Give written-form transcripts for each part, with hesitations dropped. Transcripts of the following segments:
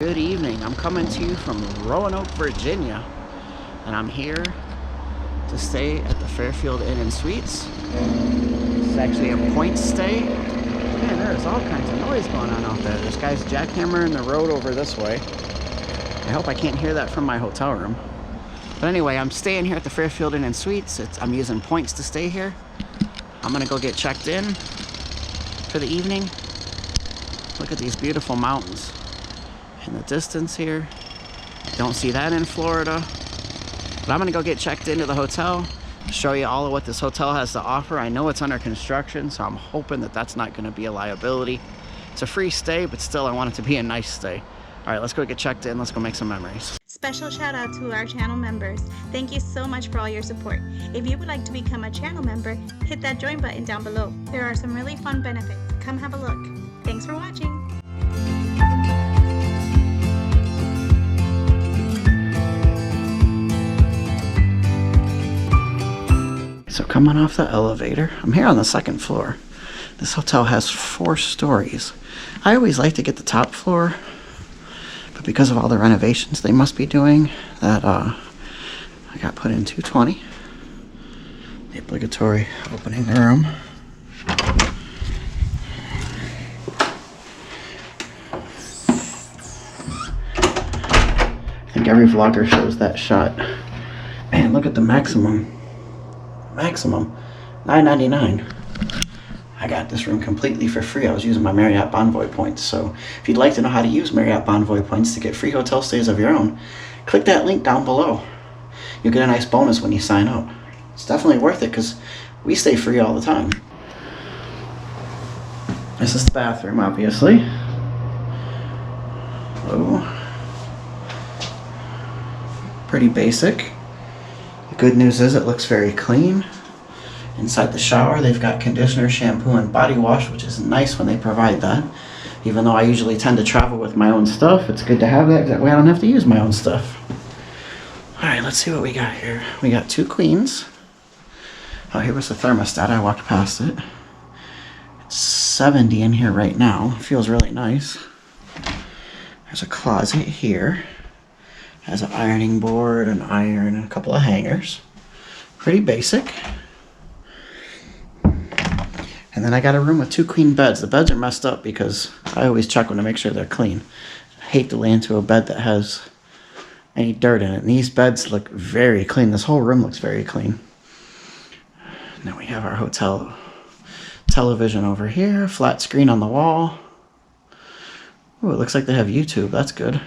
Good evening. I'm coming to you from Roanoke, Virginia, and I'm here to stay at the Fairfield Inn and Suites. This is actually a point stay. Man, there's all kinds of noise going on out there. There's guys jackhammering the road over this way. I hope I can't hear that from my hotel room. But anyway, I'm staying here at the Fairfield Inn and Suites. I'm using points to stay here. I'm gonna go get checked in for the evening. Look at these beautiful mountains in the distance here. Don't see that in Florida. But I'm gonna go get checked into the hotel, show you all of what this hotel has to offer. I know it's under construction, so I'm hoping that that's not gonna be a liability. It's a free stay, but still I want it to be a nice stay. All right, let's go get checked in. Let's go make some memories. Special shout out to our channel members. Thank you so much for all your support. If you would like to become a channel member, hit that join button down below. There are some really fun benefits. Come have a look. Thanks for watching. So coming off the elevator, I'm here on the second floor. This hotel has 4 stories. I always like to get the top floor, but because of all the renovations they must be doing, that I got put in 220. The obligatory opening the room. I think every vlogger shows that shot. Man, look at the maximum $9.99. I got this room completely for free. I was using my Marriott Bonvoy points. So if you'd like to know how to use Marriott Bonvoy points to get free hotel stays of your own, click that link down below. You'll get a nice bonus when you sign up. It's definitely worth it because we stay free all the time. This is the bathroom, obviously. Oh, pretty basic. The good news is it looks very clean. Inside the shower, they've got conditioner, shampoo, and body wash, which is nice when they provide that. Even though I usually tend to travel with my own stuff, it's good to have that, because that way I don't have to use my own stuff. Alright, let's see what we got here. We got 2 queens. Oh, here was the thermostat. I walked past it. It's 70 in here right now. It feels really nice. There's a closet here. Has an ironing board, an iron, and a couple of hangers. Pretty basic. And then I got a room with 2 queen beds. The beds are messed up because I always check them to make sure they're clean. I hate to lay into a bed that has any dirt in it. And these beds look very clean. This whole room looks very clean. And then we have our hotel television over here. Flat screen on the wall. Oh, it looks like they have YouTube. That's good.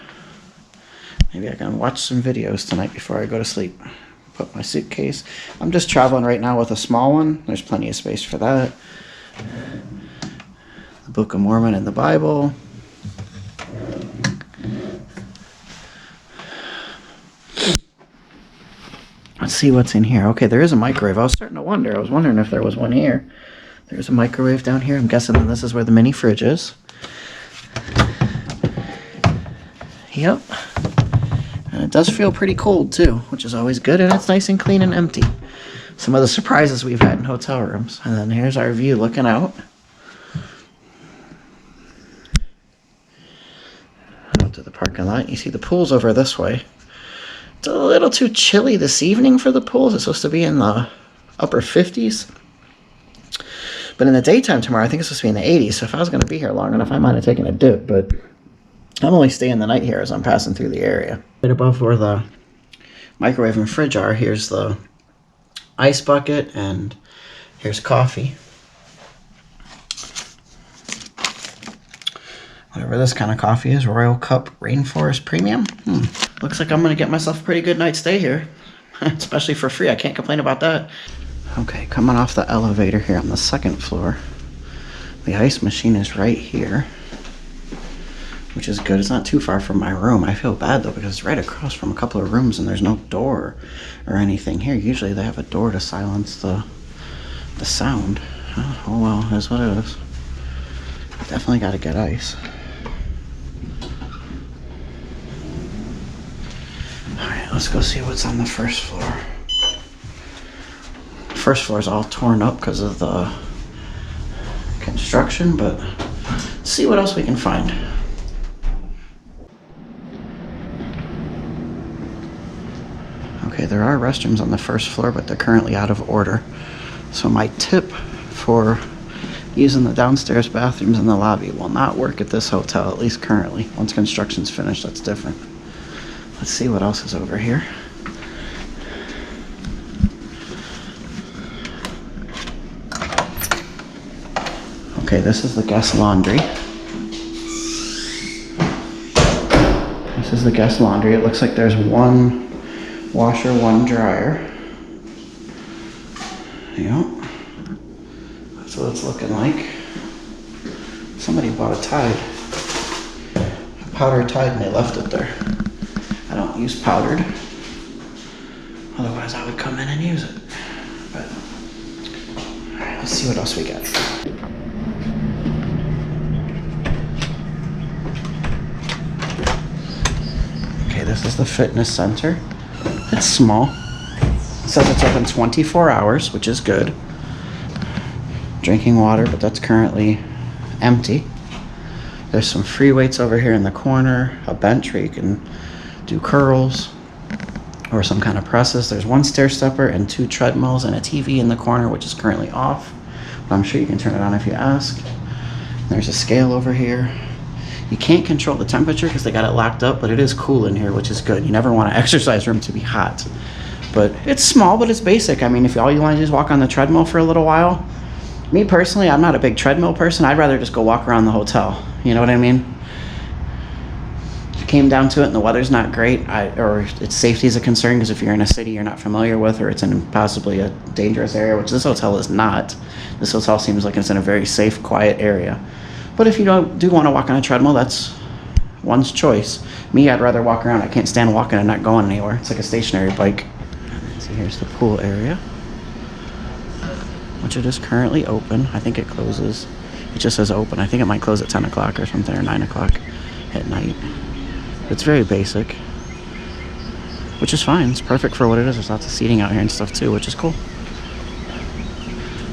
Maybe I can watch some videos tonight before I go to sleep. Put my suitcase. I'm just traveling right now with a small one. There's plenty of space for that. The Book of Mormon and the Bible. Let's see what's in here. Okay, there is a microwave. I was starting to wonder. I was wondering if there was one here. There's a microwave down here. I'm guessing that this is where the mini fridge is. Yep. And it does feel pretty cold too, which is always good, and it's nice and clean and empty. Some of the surprises we've had in hotel rooms. And then here's our view looking out. Out to the parking lot. You see the pool's over this way. It's a little too chilly this evening for the pools. It's supposed to be in the upper 50s. But in the daytime tomorrow, I think it's supposed to be in the 80s. So if I was going to be here long enough, I might have taken a dip. But I'm only staying the night here as I'm passing through the area. Right above where the microwave and fridge are, here's the ice bucket, and here's coffee. Whatever this kind of coffee is, Royal Cup Rainforest Premium. Looks like I'm going to get myself a pretty good night's stay here. Especially for free. I can't complain about that. Okay, coming off the elevator here on the second floor. The ice machine is right here, which is good. It's not too far from my room. I feel bad though because it's right across from a couple of rooms and there's no door or anything here. Usually they have a door to silence the sound. Oh well, that's what it is. Definitely got to get ice. Alright, let's go see what's on the first floor. The first floor is all torn up because of the construction, but let's see what else we can find. Okay, there are restrooms on the first floor, but they're currently out of order. So my tip for using the downstairs bathrooms in the lobby will not work at this hotel, at least currently. Once construction's finished, that's different. Let's see what else is over here. Okay, this is the guest laundry. This is the guest laundry. It looks like there's one washer, one dryer. Yep. That's what it's looking like. Somebody bought a Tide. A powdered Tide, and they left it there. I don't use powdered. Otherwise I would come in and use it. But, alright, let's see what else we got. Okay, this is the fitness center. It's small. It says it's open 24 hours, which is good. Drinking water, but that's currently empty. There's some free weights over here in the corner, a bench where you can do curls or some kind of presses. There's one stair stepper and 2 treadmills and a TV in the corner, which is currently off, but I'm sure you can turn it on if you ask. There's a scale over here. You can't control the temperature because they got it locked up, but it is cool in here, which is good. You never want an exercise room to be hot. But it's small, but it's basic. I mean, if all you want to do is walk on the treadmill for a little while, me personally, I'm not a big treadmill person. I'd rather just go walk around the hotel. You know what I mean? If it came down to it and the weather's not great, or its safety is a concern, because if you're in a city you're not familiar with, or it's in possibly a dangerous area, which this hotel is not. This hotel seems like it's in a very safe, quiet area. But if you do want to walk on a treadmill, that's one's choice. Me, I'd rather walk around. I can't stand walking and not going anywhere. It's like a stationary bike. So here's the pool area, which it is currently open. I think it closes. It just says open. I think it might close at 10 o'clock or something, or 9 o'clock at night. It's very basic, which is fine. It's perfect for what it is. There's lots of seating out here and stuff too, which is cool.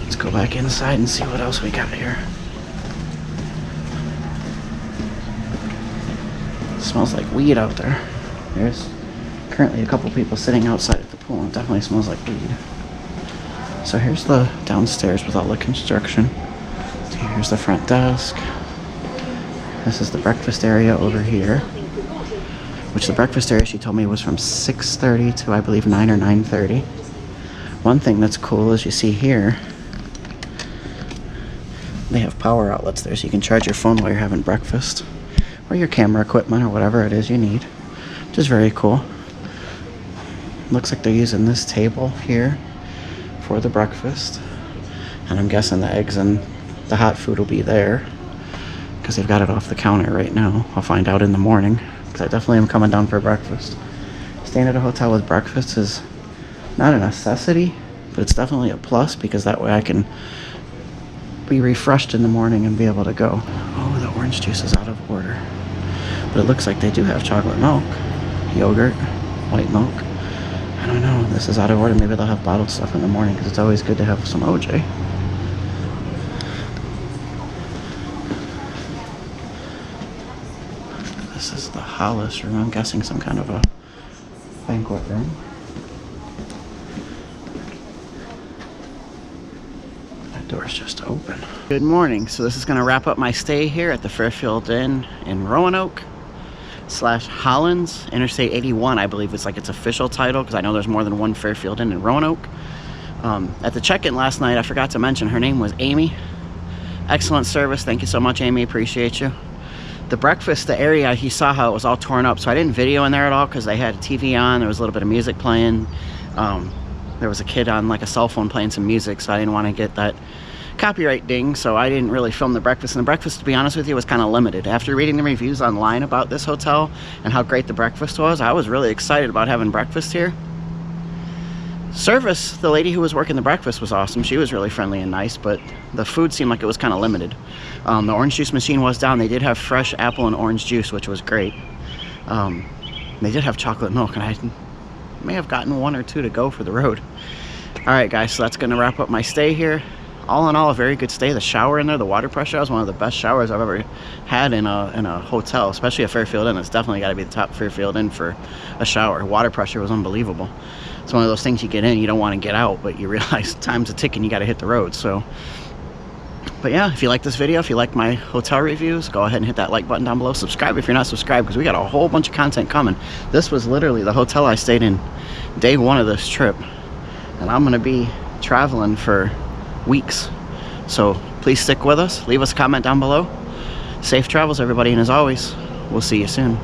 Let's go back inside and see what else we got here. It smells like weed out there. There's currently a couple people sitting outside at the pool, and it definitely smells like weed. So here's the downstairs with all the construction. Here's the front desk. This is the breakfast area over here, which the breakfast area she told me was from 6:30 to I believe 9 or 9:30. One thing that's cool is you see here, they have power outlets there, so you can charge your phone while you're having breakfast, or your camera equipment, or whatever it is you need, which is very cool. Looks like they're using this table here for the breakfast, and I'm guessing the eggs and the hot food will be there because they've got it off the counter right now. I'll find out in the morning, because I definitely am coming down for breakfast. Staying at a hotel with breakfast is not a necessity, but it's definitely a plus, because that way I can be refreshed in the morning and be able to go. Oh, the orange juice is out of order, but it looks like they do have chocolate milk, yogurt, white milk. I don't know, this is out of order. Maybe they'll have bottled stuff in the morning, because it's always good to have some OJ. This is the Hollis room. I'm guessing some kind of a banquet room. That door's just open. Good morning. So this is going to wrap up my stay here at the Fairfield Inn in Roanoke / Hollins. Interstate 81, I believe it's like its official title, because I know there's more than one Fairfield Inn in Roanoke. At the check-in last night, I forgot to mention her name was Amy. Excellent service. Thank you so much, Amy. Appreciate you. The breakfast, the area, you saw how it was all torn up, so I didn't video in there at all, because they had a TV on. There was a little bit of music playing. There was a kid on like a cell phone playing some music, so I didn't want to get that copyright ding, so I didn't really film the breakfast. And the breakfast, to be honest with you, was kind of limited. After reading the reviews online about this hotel and how great the breakfast was, I was really excited about having breakfast here. Service, the lady who was working the breakfast was awesome. She was really friendly and nice, but the food seemed like it was kind of limited. The orange juice machine was down. They did have fresh apple and orange juice, which was great. They did have chocolate milk, and I may have gotten 1 or 2 to go for the road. All right, guys, so that's going to wrap up my stay here. all in all, a very good stay. The shower in there, the water pressure, was one of the best showers I've ever had in a hotel, especially a Fairfield Inn. It's definitely got to be the top Fairfield Inn for a shower. Water pressure was unbelievable. It's one of those things you get in, you don't want to get out, but you realize time's a ticking, you got to hit the road. So, but yeah, if you like this video, if you like my hotel reviews, go ahead and hit that like button down below. Subscribe if you're not subscribed, because we got a whole bunch of content coming. This was literally the hotel I stayed in day one of this trip, and I'm gonna be traveling for weeks. So please stick with us, leave us a comment down below. Safe travels, everybody, and as always, we'll see you soon.